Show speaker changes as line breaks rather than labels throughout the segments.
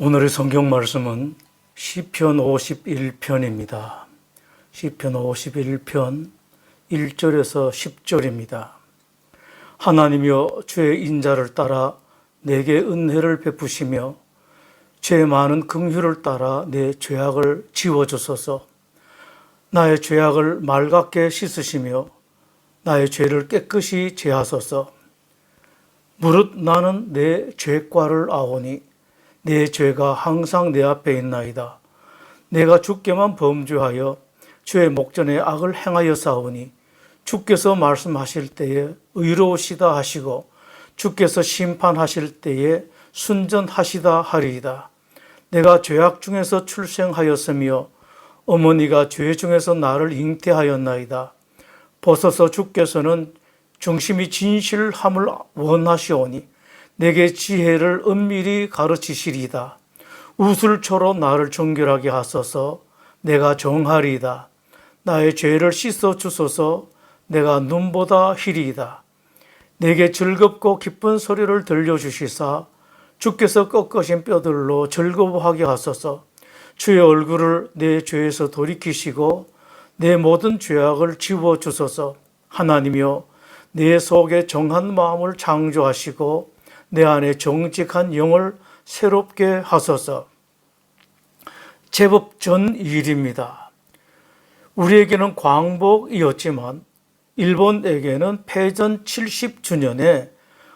오늘의 성경 말씀은 시편 51편입니다. 시편 51편 1절에서 10절입니다. 하나님이여 주의 인자를 따라 내게 은혜를 베푸시며 죄 많은 긍휼을 따라 내 죄악을 지워주소서. 나의 죄악을 맑게 씻으시며 나의 죄를 깨끗이 제하소서. 무릇 나는 내 죄과를 아오니 내 죄가 항상 내 앞에 있나이다. 내가 주께만 범죄하여 주의 목전에 악을 행하여 싸우니 주께서 말씀하실 때에 의로우시다 하시고 주께서 심판하실 때에 순전하시다 하리이다. 내가 죄악 중에서 출생하였으며 어머니가 죄 중에서 나를 잉태하였나이다. 벗어서 주께서는 중심이 진실함을 원하시오니 내게 지혜를 은밀히 가르치시리이다. 우슬초로 나를 정결하게 하소서. 내가 정하리이다. 나의 죄를 씻어 주소서. 내가 눈보다 희리이다. 내게 즐겁고 기쁜 소리를 들려주시사 주께서 꺾으신 뼈들로 즐거워하게 하소서. 주의 얼굴을 내 죄에서 돌이키시고 내 모든 죄악을 지워주소서. 하나님이여 내 속에 정한 마음을 창조하시고 내 안에 정직한 영을 새롭게 하소서. 제법 전 일입니다. 우리에게는 광복이었지만 일본에게는 패전 70주년에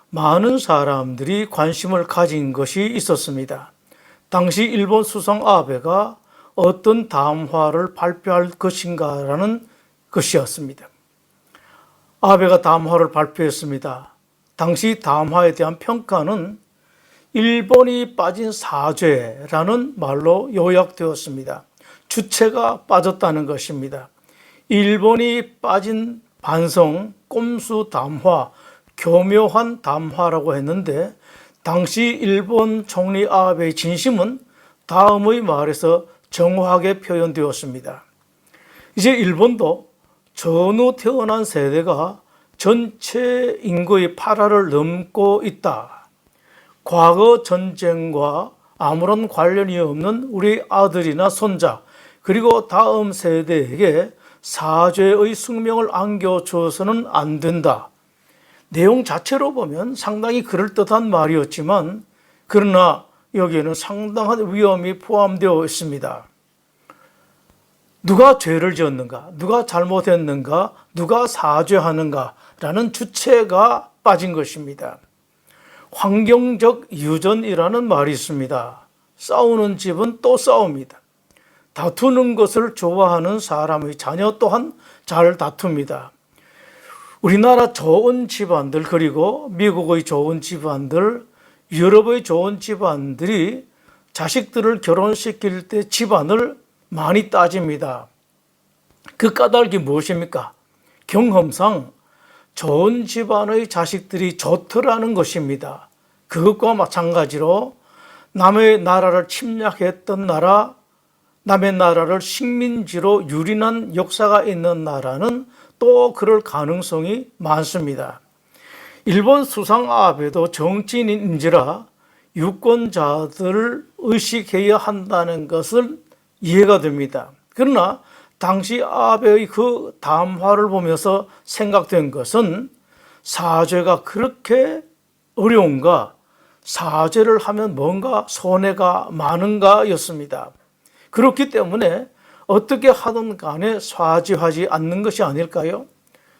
많은 사람들이 관심을 가진 것이 있었습니다. 당시 일본 수상 아베가 어떤 담화를 발표할 것인가라는 것이었습니다. 아베가 담화를 발표했습니다. 당시 담화에 대한 평가는 일본이 빠진 사죄라는 말로 요약되었습니다. 주체가 빠졌다는 것입니다. 일본이 빠진 반성, 꼼수 담화, 교묘한 담화라고 했는데 당시 일본 총리 아베의 진심은 다음의 말에서 정확하게 표현되었습니다. 이제 일본도 전후 태어난 세대가 전체 인구의 8화를 넘고 있다. 과거 전쟁과 아무런 관련이 없는 우리 아들이나 손자 그리고 다음 세대에게 사죄의 숙명을 안겨주어서는 안 된다. 내용 자체로 보면 상당히 그럴듯한 말이었지만 그러나 여기에는 상당한 위험이 포함되어 있습니다. 누가 죄를 지었는가? 누가 잘못했는가? 누가 사죄하는가? 라는 주체가 빠진 것입니다. 환경적 유전이라는 말이 있습니다. 싸우는 집은 또 싸웁니다. 다투는 것을 좋아하는 사람의 자녀 또한 잘 다툽니다. 우리나라 좋은 집안들 그리고 미국의 좋은 집안들, 유럽의 좋은 집안들이 자식들을 결혼시킬 때 집안을 많이 따집니다. 그 까닭이 무엇입니까? 경험상 좋은 집안의 자식들이 좋더라는 것입니다. 그것과 마찬가지로 남의 나라를 침략했던 나라, 남의 나라를 식민지로 유린한 역사가 있는 나라는 또 그럴 가능성이 많습니다. 일본 수상 아베도 정치인인지라 유권자들을 의식해야 한다는 것을 이해가 됩니다. 그러나 당시 아베의 그 담화를 보면서 생각된 것은 사죄가 그렇게 어려운가? 사죄를 하면 뭔가 손해가 많은가 였습니다. 그렇기 때문에 어떻게 하든 간에 사죄하지 않는 것이 아닐까요?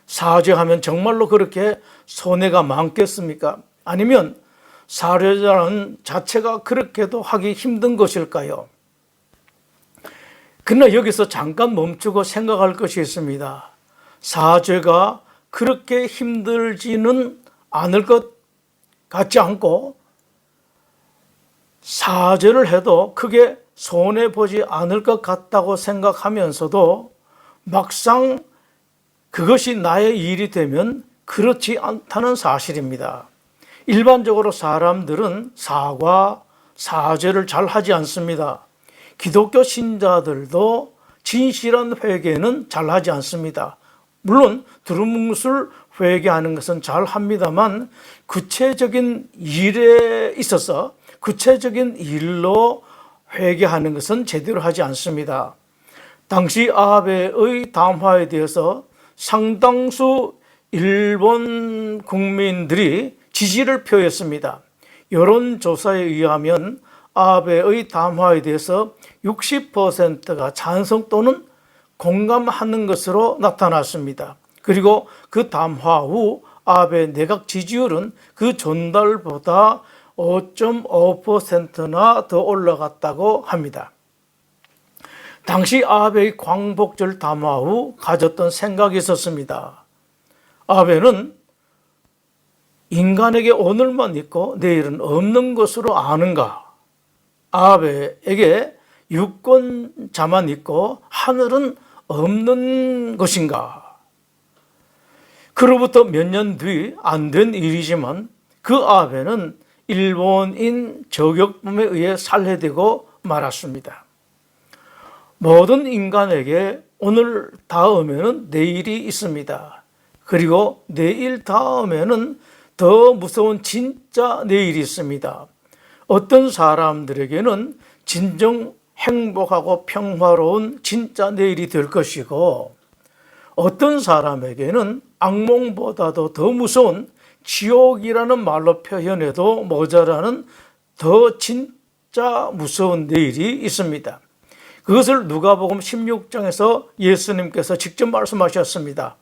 사죄하면 정말로 그렇게 손해가 많겠습니까? 아니면 사죄자는 자체가 그렇게도 하기 힘든 것일까요? 그러나 여기서 잠깐 멈추고 생각할 것이 있습니다. 사죄가 그렇게 힘들지는 않을 것 같지 않고 사죄를 해도 크게 손해보지 않을 것 같다고 생각하면서도 막상 그것이 나의 일이 되면 그렇지 않다는 사실입니다. 일반적으로 사람들은 사죄를 잘 하지 않습니다. 기독교 신자들도 진실한 회개는 잘 하지 않습니다. 물론 두루뭉술 회개하는 것은 잘 합니다만 구체적인 일에 있어서 구체적인 일로 회개하는 것은 제대로 하지 않습니다. 당시 아베의 담화에 대해서 상당수 일본 국민들이 지지를 표했습니다. 여론조사에 의하면 아베의 담화에 대해서 60%가 찬성 또는 공감하는 것으로 나타났습니다. 그리고 그 담화 후 아베 내각 지지율은 그 전달보다 5.5%나 더 올라갔다고 합니다. 당시 아베의 광복절 담화 후 가졌던 생각이 있었습니다. 아베는 인간에게 오늘만 있고 내일은 없는 것으로 아는가? 아베에게 유권자만 있고 하늘은 없는 것인가? 그로부터 몇 년 뒤 안 된 일이지만 그 아베는 일본인 저격범에 의해 살해되고 말았습니다. 모든 인간에게 오늘 다음에는 내일이 있습니다. 그리고 내일 다음에는 더 무서운 진짜 내일이 있습니다. 어떤 사람들에게는 진정 행복하고 평화로운 진짜 내일이 될 것이고 어떤 사람에게는 악몽보다도 더 무서운 지옥이라는 말로 표현해도 모자라는 더 진짜 무서운 내일이 있습니다. 그것을 누가복음 16장에서 예수님께서 직접 말씀하셨습니다.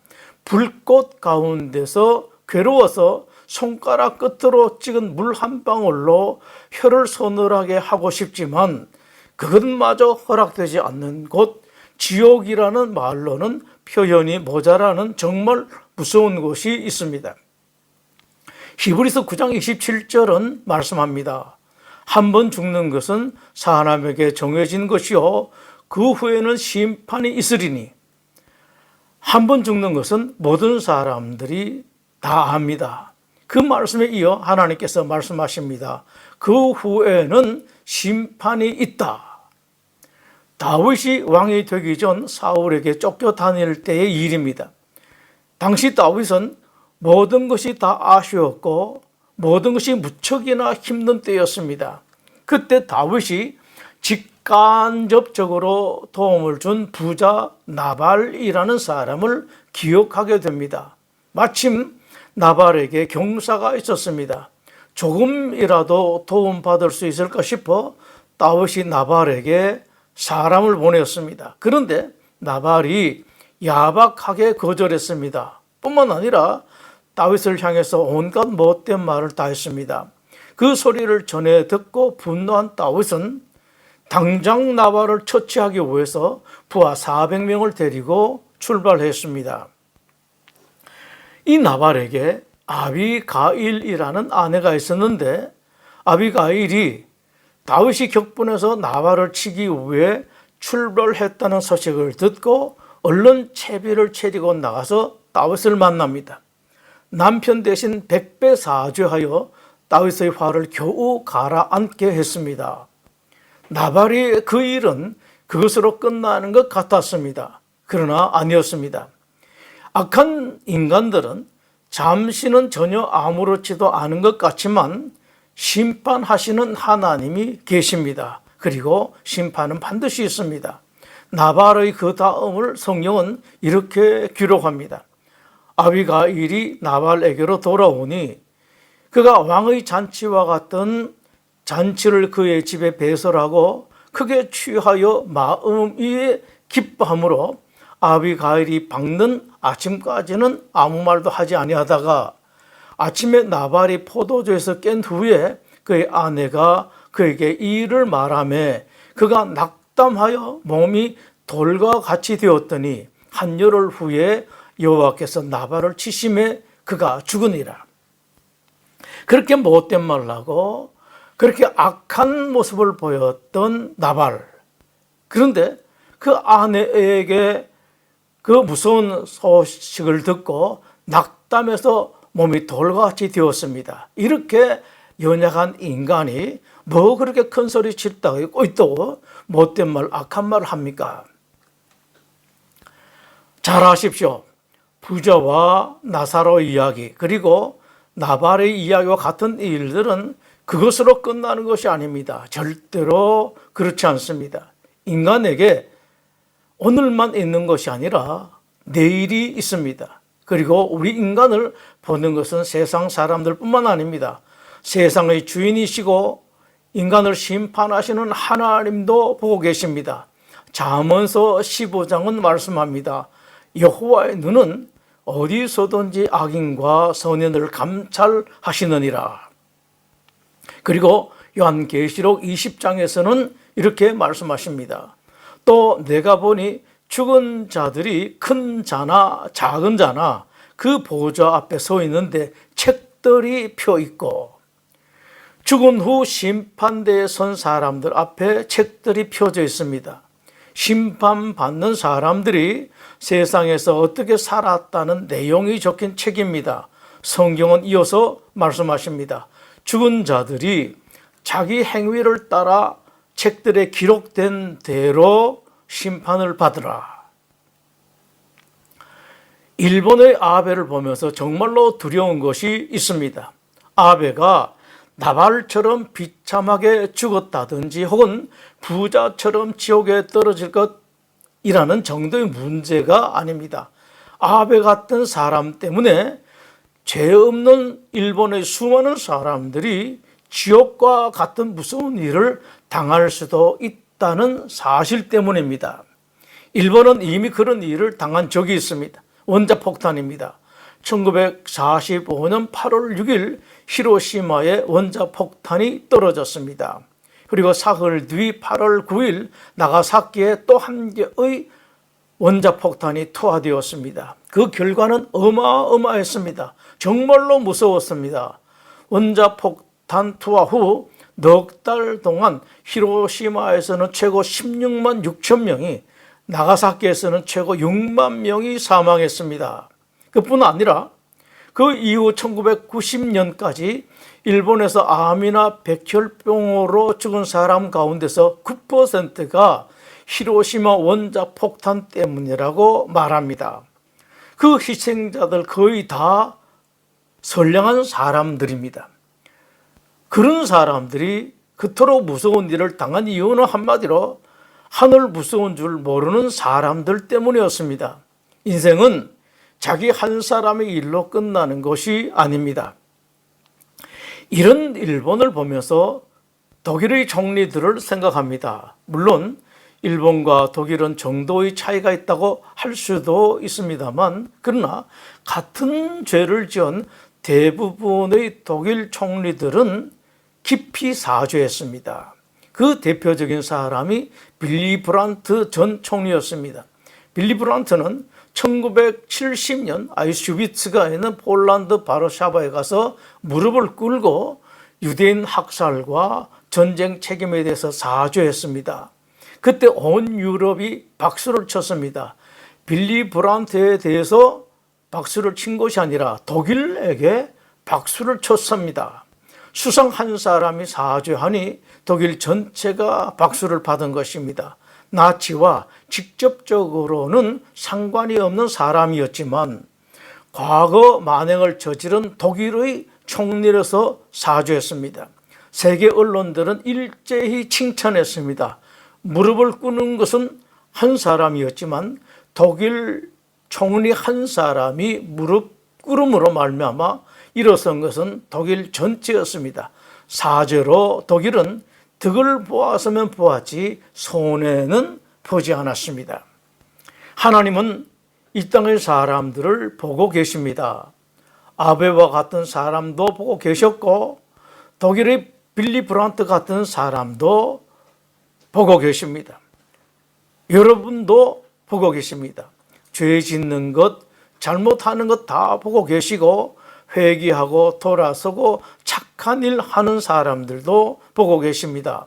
불꽃 가운데서 괴로워서 손가락 끝으로 찍은 물 한 방울로 혀를 서늘하게 하고 싶지만 그것마저 허락되지 않는 곳 지옥이라는 말로는 표현이 모자라는 정말 무서운 곳이 있습니다. 히브리서 9장 27절은 말씀합니다. 한 번 죽는 것은 사람에게 정해진 것이요 그 후에는 심판이 있으리니. 한 번 죽는 것은 모든 사람들이 다 압니다. 그 말씀에 이어 하나님께서 말씀하십니다. 그 후에는 심판이 있다. 다윗이 왕이 되기 전 사울에게 쫓겨다닐 때의 일입니다. 당시 다윗은 모든 것이 다 아쉬웠고 모든 것이 무척이나 힘든 때였습니다. 그때 다윗이 직간접적으로 도움을 준 부자 나발이라는 사람을 기억하게 됩니다. 마침 나발에게 경사가 있었습니다. 조금이라도 도움받을 수 있을까 싶어 다윗이 나발에게 사람을 보냈습니다. 그런데 나발이 야박하게 거절했습니다. 뿐만 아니라 다윗을 향해서 온갖 못된 말을 다 했습니다. 그 소리를 전해 듣고 분노한 다윗은 당장 나발을 처치하기 위해서 부하 400명을 데리고 출발했습니다. 이 나발에게 아비가일이라는 아내가 있었는데 아비가일이 다윗이 격분해서 나발을 치기 위해 출발했다는 소식을 듣고 얼른 채비를 차리고 나가서 다윗을 만납니다. 남편 대신 100배 사죄하여 다윗의 화를 겨우 가라앉게 했습니다. 나발의 그 일은 그것으로 끝나는 것 같았습니다. 그러나 아니었습니다. 악한 인간들은 잠시는 전혀 아무렇지도 않은 것 같지만 심판하시는 하나님이 계십니다. 그리고 심판은 반드시 있습니다. 나발의 그 다음을 성경은 이렇게 기록합니다. 아비가일이 나발에게로 돌아오니 그가 왕의 잔치와 같은 잔치를 그의 집에 배설하고 크게 취하여 마음이 기뻐함으로 아비가일이 밝는 아침까지는 아무 말도 하지 아니하다가 아침에 나발이 포도주에서 깬 후에 그의 아내가 그에게 이 일을 말하며 그가 낙담하여 몸이 돌과 같이 되었더니 한열흘 후에 여호와께서 나발을 치심에 그가 죽으니라. 그렇게 못된 말을 하고 그렇게 악한 모습을 보였던 나발. 그런데 그 아내에게 그 무서운 소식을 듣고 낙담해서 몸이 돌같이 되었습니다. 이렇게 연약한 인간이 뭐 그렇게 큰 소리 칠다고 또 못된 말, 악한 말을 합니까? 잘 아십시오. 부자와 나사로 이야기 그리고 나발의 이야기와 같은 일들은 그것으로 끝나는 것이 아닙니다. 절대로 그렇지 않습니다. 인간에게 오늘만 있는 것이 아니라 내일이 있습니다. 그리고 우리 인간을 보는 것은 세상 사람들뿐만 아닙니다. 세상의 주인이시고 인간을 심판하시는 하나님도 보고 계십니다. 잠언서 15장은 말씀합니다. 여호와의 눈은 어디서든지 악인과 선인을 감찰하시느니라. 그리고 요한계시록 20장에서는 이렇게 말씀하십니다. 또 내가 보니 죽은 자들이 큰 자나 작은 자나 그 보좌 앞에 서 있는데 책들이 펴 있고, 죽은 후 심판대에 선 사람들 앞에 책들이 펴져 있습니다. 심판받는 사람들이 세상에서 어떻게 살았다는 내용이 적힌 책입니다. 성경은 이어서 말씀하십니다. 죽은 자들이 자기 행위를 따라 책들에 기록된 대로 심판을 받으라. 일본의 아베를 보면서 정말로 두려운 것이 있습니다. 아베가 나발처럼 비참하게 죽었다든지 혹은 부자처럼 지옥에 떨어질 것이라는 정도의 문제가 아닙니다. 아베 같은 사람 때문에 죄 없는 일본의 수많은 사람들이 지옥과 같은 무서운 일을 당할 수도 있다는 사실 때문입니다. 일본은 이미 그런 일을 당한 적이 있습니다. 원자폭탄입니다. 1945년 8월 6일 히로시마에 원자폭탄이 떨어졌습니다. 그리고 사흘 뒤 8월 9일 나가사키에 또 한 개의 원자폭탄이 투하되었습니다. 그 결과는 어마어마했습니다. 정말로 무서웠습니다. 원자폭탄 투하 후 넉 달 동안 히로시마에서는 최고 16만 6천 명이, 나가사키에서는 최고 6만 명이 사망했습니다. 그뿐 아니라 그 이후 1990년까지 일본에서 암이나 백혈병으로 죽은 사람 가운데서 9%가 히로시마 원자폭탄 때문이라고 말합니다. 그 희생자들 거의 다 선량한 사람들입니다. 그런 사람들이 그토록 무서운 일을 당한 이유는 한마디로 하늘 무서운 줄 모르는 사람들 때문이었습니다. 인생은 자기 한 사람의 일로 끝나는 것이 아닙니다. 이런 일본을 보면서 독일의 총리들을 생각합니다. 물론 일본과 독일은 정도의 차이가 있다고 할 수도 있습니다만, 그러나 같은 죄를 지은 대부분의 독일 총리들은 깊이 사죄했습니다. 그 대표적인 사람이 빌리 브란트 전 총리였습니다. 빌리 브란트는 1970년 아이슈비츠가 있는 폴란드 바르샤바에 가서 무릎을 꿇고 유대인 학살과 전쟁 책임에 대해서 사죄했습니다. 그때 온 유럽이 박수를 쳤습니다. 빌리 브란트에 대해서 박수를 친 것이 아니라 독일에게 박수를 쳤습니다. 수상 한 사람이 사죄하니 독일 전체가 박수를 받은 것입니다. 나치와 직접적으로는 상관이 없는 사람이었지만 과거 만행을 저지른 독일의 총리로서 사죄했습니다. 세계 언론들은 일제히 칭찬했습니다. 무릎을 꿇는 것은 한 사람이었지만 독일 총리 한 사람이 무릎 꿇음으로 말미암아 일어선 것은 독일 전체였습니다. 사죄로 독일은 덕을 보았으면 보았지 손해는 보지 않았습니다. 하나님은 이 땅의 사람들을 보고 계십니다. 아베와 같은 사람도 보고 계셨고 독일의 빌리 브란트 같은 사람도 보고 계십니다. 여러분도 보고 계십니다. 죄 짓는 것, 잘못하는 것 다 보고 계시고 회개하고 돌아서고 착한 일 하는 사람들도 보고 계십니다.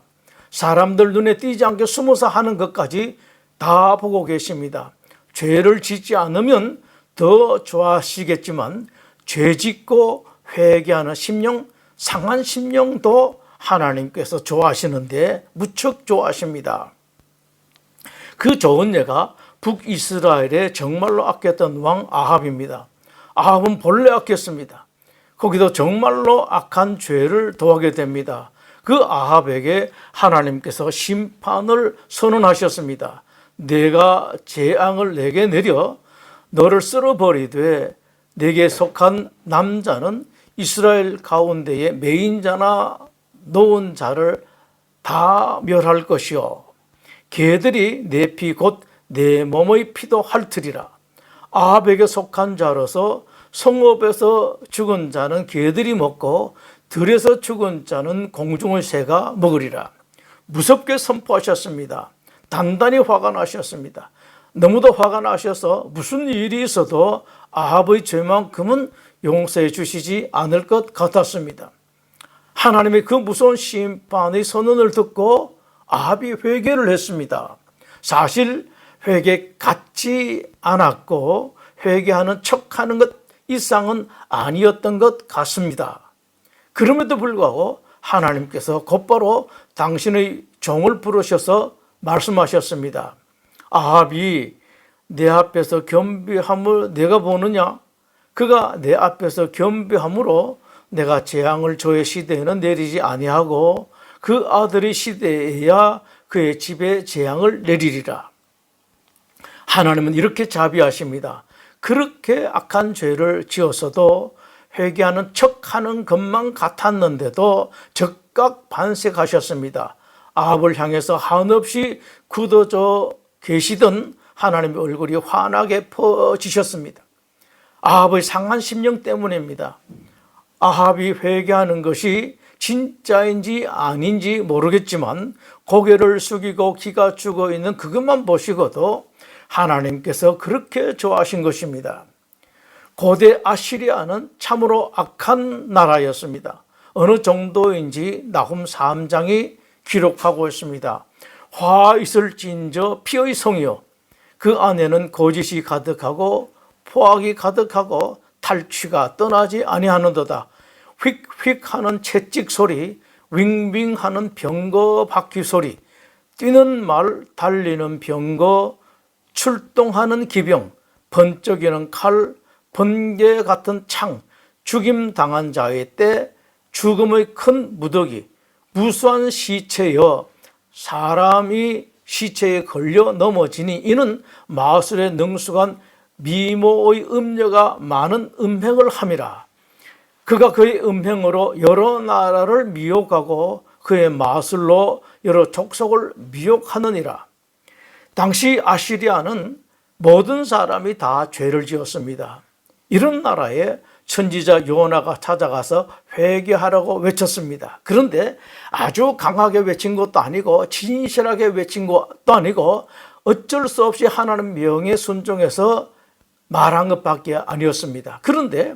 사람들 눈에 띄지 않게 숨어서 하는 것까지 다 보고 계십니다. 죄를 짓지 않으면 더 좋아하시겠지만 죄 짓고 회개하는 심령, 상한 심령도 하나님께서 좋아하시는데 무척 좋아하십니다. 그 좋은 예가 북이스라엘에 정말로 아꼈던 왕 아합입니다. 아합은 본래 아꼈습니다. 거기도 정말로 악한 죄를 도하게 됩니다. 그 아합에게 하나님께서 심판을 선언하셨습니다. 내가 재앙을 내게 내려 너를 쓸어버리되 내게 속한 남자는 이스라엘 가운데에 매인자나 노은 자를 다 멸할 것이요 개들이 내 피 곧 내 몸의 피도 핥으리라. 아합에게 속한 자로서 성읍에서 죽은 자는 개들이 먹고 들에서 죽은 자는 공중의 새가 먹으리라. 무섭게 선포하셨습니다. 단단히 화가 나셨습니다. 너무도 화가 나셔서 무슨 일이 있어도 아합의 죄만큼은 용서해 주시지 않을 것 같았습니다. 하나님의 그 무서운 심판의 선언을 듣고 아합이 회개를 했습니다. 사실 회개 같지 않았고 회개하는 척하는 것 이상은 아니었던 것 같습니다. 그럼에도 불구하고 하나님께서 곧바로 당신의 종을 부르셔서 말씀하셨습니다. 아합이 내 앞에서 겸비함을 내가 보느냐? 그가 내 앞에서 겸비함으로 내가 재앙을 저의 시대에는 내리지 아니하고 그 아들의 시대에야 그의 집에 재앙을 내리리라. 하나님은 이렇게 자비하십니다. 그렇게 악한 죄를 지었어도 회개하는 척하는 것만 같았는데도 즉각 반색하셨습니다. 아합을 향해서 한없이 굳어져 계시던 하나님의 얼굴이 환하게 퍼지셨습니다. 아합의 상한 심령 때문입니다. 아합이 회개하는 것이 진짜인지 아닌지 모르겠지만 고개를 숙이고 기가 죽어 있는 그것만 보시고도 하나님께서 그렇게 좋아하신 것입니다. 고대 아시리아는 참으로 악한 나라였습니다. 어느 정도인지 나훔 3장이 기록하고 있습니다. 화 있을진저 피의 성이요 그 안에는 거짓이 가득하고 포악이 가득하고 탈취가 떠나지 아니하는도다. 휙휙 하는 채찍 소리, 윙윙 하는 병거 바퀴 소리, 뛰는 말, 달리는 병거, 출동하는 기병, 번쩍이는 칼, 번개 같은 창, 죽임 당한 자의 때, 죽음의 큰 무더기, 무수한 시체여 사람이 시체에 걸려 넘어지니 이는 마술에 능숙한 미모의 음녀가 많은 음행을 함이라. 그가 그의 음행으로 여러 나라를 미혹하고 그의 마술로 여러 족속을 미혹하느니라. 당시 아시리아는 모든 사람이 다 죄를 지었습니다. 이런 나라에 선지자 요나가 찾아가서 회개하라고 외쳤습니다. 그런데 아주 강하게 외친 것도 아니고 진실하게 외친 것도 아니고 어쩔 수 없이 하나님 명에 순종해서 말한 것밖에 아니었습니다. 그런데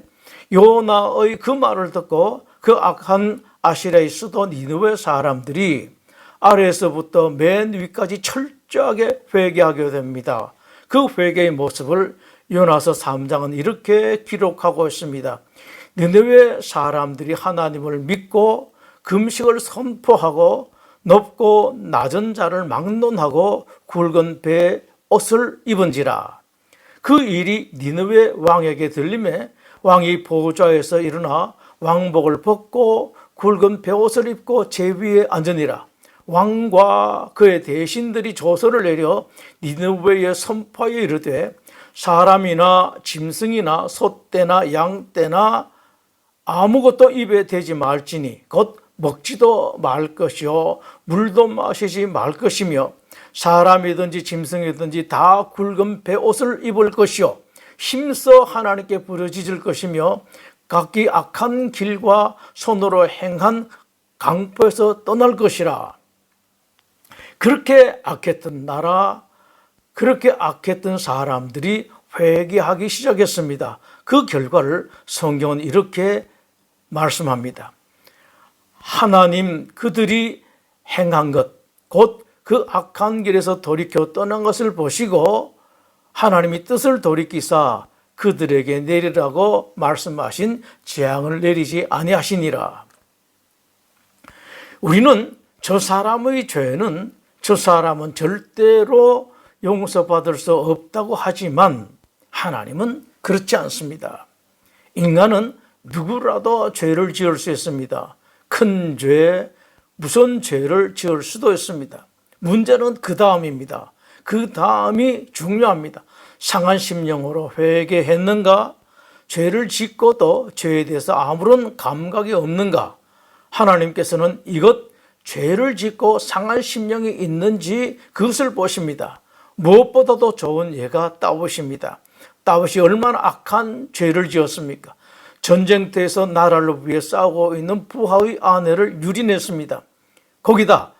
요나의 그 말을 듣고 그 악한 아시리아의 수도 니느웨 사람들이 아래에서부터 맨 위까지 철저하게 회개하게 됩니다. 그 회개의 모습을 요나서 3장은 이렇게 기록하고 있습니다. 니느웨 사람들이 하나님을 믿고 금식을 선포하고 높고 낮은 자를 막론하고 굵은 배에 옷을 입은지라. 그 일이 니느웨 왕에게 들림에 왕이 보좌에서 일어나 왕복을 벗고 굵은 베옷을 입고 제위에 앉으니라. 왕과 그의 대신들이 조서를 내려 니느웨에 선포하여 이르되 사람이나 짐승이나 소떼나 양떼나 아무것도 입에 대지 말지니 곧 먹지도 말 것이요 물도 마시지 말 것이며 사람이든지 짐승이든지 다 굵은 베옷을 입을 것이요 힘써 하나님께 부르짖을 것이며 각기 악한 길과 손으로 행한 강포에서 떠날 것이라. 그렇게 악했던 나라, 그렇게 악했던 사람들이 회개하기 시작했습니다. 그 결과를 성경은 이렇게 말씀합니다. 하나님 그들이 행한 것, 곧 그 악한 길에서 돌이켜 떠난 것을 보시고 하나님이 뜻을 돌이키사 그들에게 내리라고 말씀하신 재앙을 내리지 아니하시니라. 우리는 저 사람의 죄는 저 사람은 절대로 용서받을 수 없다고 하지만 하나님은 그렇지 않습니다. 인간은 누구라도 죄를 지을 수 있습니다. 큰 죄, 무슨 죄를 지을 수도 있습니다. 문제는 그 다음입니다. 그 다음이 중요합니다. 상한 심령으로 회개했는가? 죄를 짓고도 죄에 대해서 아무런 감각이 없는가? 하나님께서는 이것 죄를 짓고 상한 심령이 있는지 그것을 보십니다. 무엇보다도 좋은 예가 다윗입니다. 다윗이 얼마나 악한 죄를 지었습니까? 전쟁터에서 나라를 위해 싸우고 있는 부하의 아내를 유린했습니다. 거기다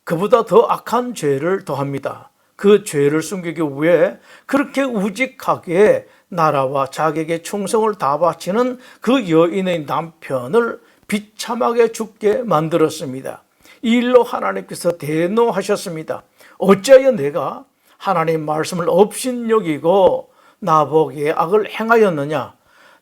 그보다 더 악한 죄를 더합니다. 그 죄를 숨기기 위해 그렇게 우직하게 나라와 자기에게 충성을 다 바치는 그 여인의 남편을 비참하게 죽게 만들었습니다. 이 일로 하나님께서 대노하셨습니다. 어찌하여 내가 하나님 말씀을 업신여기고 나보기에 악을 행하였느냐?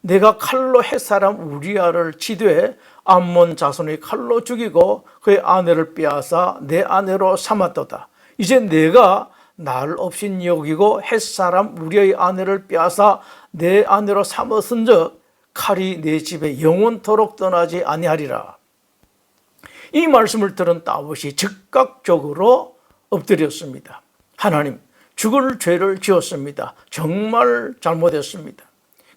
내가 칼로 햇사람 우리아를 치되 암몬 자손의 칼로 죽이고 그의 아내를 빼앗아 내 아내로 삼았도다. 이제 내가 나를 업신여기고 햇사람 우리의 아내를 빼앗아 내 아내로 삼았은즉 칼이 내 집에 영원토록 떠나지 아니하리라. 이 말씀을 들은 다윗이 즉각적으로 엎드렸습니다. 하나님, 죽을 죄를 지었습니다. 정말 잘못했습니다.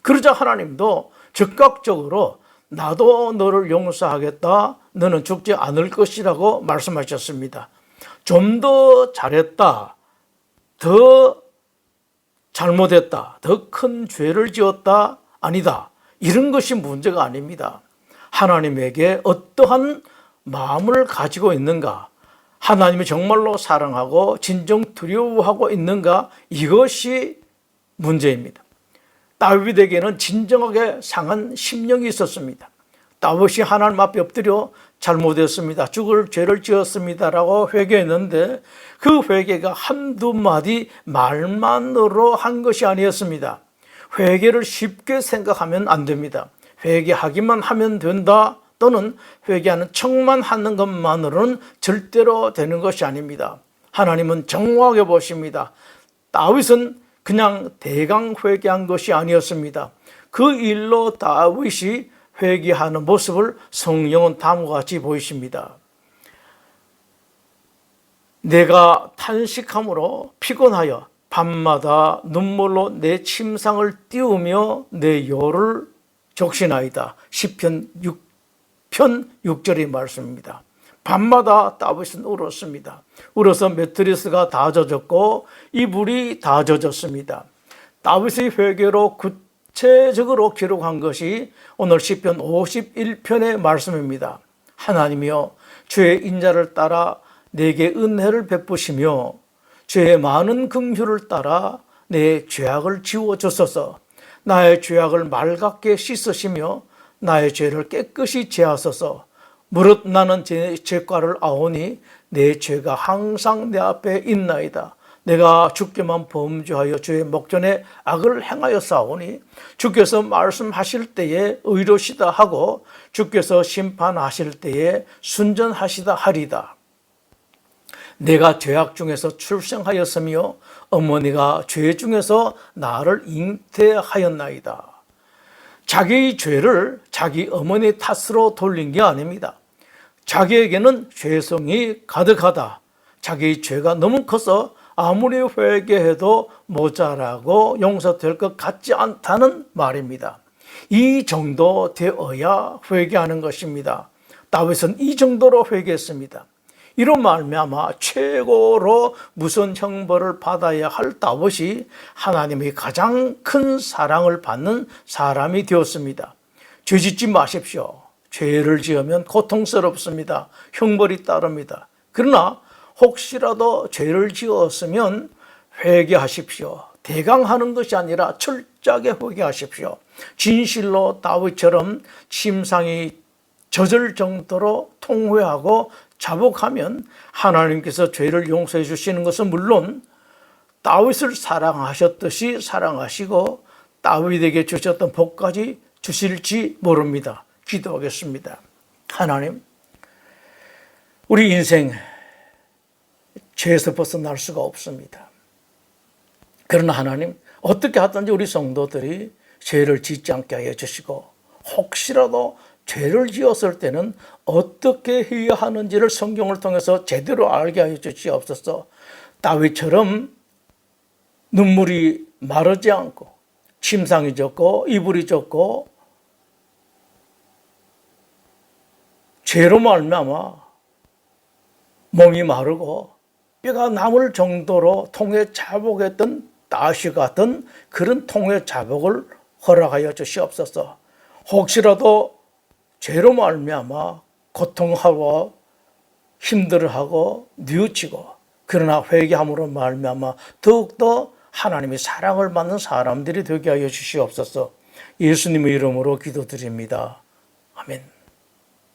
그러자 하나님도 즉각적으로 나도 너를 용서하겠다. 너는 죽지 않을 것이라고 말씀하셨습니다. 좀 더 잘했다. 더 잘못했다. 더 큰 죄를 지었다. 아니다. 이런 것이 문제가 아닙니다. 하나님에게 어떠한 마음을 가지고 있는가? 하나님이 정말로 사랑하고 진정 두려워하고 있는가? 이것이 문제입니다. 다윗에게는 진정하게 상한 심령이 있었습니다. 다윗이 하나님 앞에 엎드려 잘못했습니다. 죽을 죄를 지었습니다라고 회개했는데 그 회개가 한두 마디 말만으로 한 것이 아니었습니다. 회개를 쉽게 생각하면 안 됩니다. 회개하기만 하면 된다 또는 회개하는 척만 하는 것만으로는 절대로 되는 것이 아닙니다. 하나님은 정확하게 보십니다. 다윗은 그냥 대강 회개한 것이 아니었습니다. 그 일로 다윗이 회개하는 모습을 성령은 다음과 같이 보이십니다. 내가 탄식함으로 피곤하여 밤마다 눈물로 내 침상을 띄우며 내 요를 적시나이다. 시편 6편 6절의 말씀입니다. 밤마다 다윗은 울었습니다. 울어서 매트리스가 다 젖었고 이불이 다 젖었습니다. 다윗의 회개로 구체적으로 기록한 것이 오늘 시편 51편의 말씀입니다. 하나님이여 주의 인자를 따라 내게 은혜를 베푸시며 주의 많은 긍휼을 따라 내 죄악을 지워주소서. 나의 죄악을 맑게 씻으시며 나의 죄를 깨끗이 제하소서. 무릇 나는 제 죄과를 아오니 내 죄가 항상 내 앞에 있나이다. 내가 주께만 범죄하여 주의 목전에 악을 행하여 싸우니 주께서 말씀하실 때에 의로시다 하고 주께서 심판하실 때에 순전하시다 하리다. 내가 죄악 중에서 출생하였으며 어머니가 죄 중에서 나를 잉태하였나이다. 자기의 죄를 자기 어머니 탓으로 돌린 게 아닙니다. 자기에게는 죄성이 가득하다. 자기의 죄가 너무 커서 아무리 회개해도 모자라고 용서될 것 같지 않다는 말입니다. 이 정도 되어야 회개하는 것입니다. 다윗은 이 정도로 회개했습니다. 이로 말미암아 최고로 무슨 형벌을 받아야 할 다윗이 하나님의 가장 큰 사랑을 받는 사람이 되었습니다. 죄짓지 마십시오. 죄를 지으면 고통스럽습니다. 형벌이 따릅니다. 그러나 혹시라도 죄를 지었으면 회개하십시오. 대강하는 것이 아니라 철저하게 회개하십시오. 진실로 다윗처럼 침상이 젖을 정도로 통회하고 자복하면 하나님께서 죄를 용서해 주시는 것은 물론 다윗을 사랑하셨듯이 사랑하시고 다윗에게 주셨던 복까지 주실지 모릅니다. 기도하겠습니다. 하나님, 우리 인생 죄에서 벗어날 수가 없습니다. 그러나 하나님, 어떻게 하든지 우리 성도들이 죄를 짓지 않게 하여 주시고 혹시라도 죄를 지었을 때는 어떻게 해야 하는지를 성경을 통해서 제대로 알게 하여 주시옵소서. 다윗처럼 눈물이 마르지 않고 침상이 젖고 이불이 젖고 죄로 말미암아 몸이 마르고 뼈가 남을 정도로 통에 자복했던 다시 같은 그런 통에 자복을 허락하여 주시옵소서. 혹시라도 죄로 말미암아 고통하고 힘들어하고 뉘우치고 그러나 회개함으로 말미암아 더욱더 하나님의 사랑을 받는 사람들이 되게 하여 주시옵소서. 예수님의 이름으로 기도드립니다. 아멘.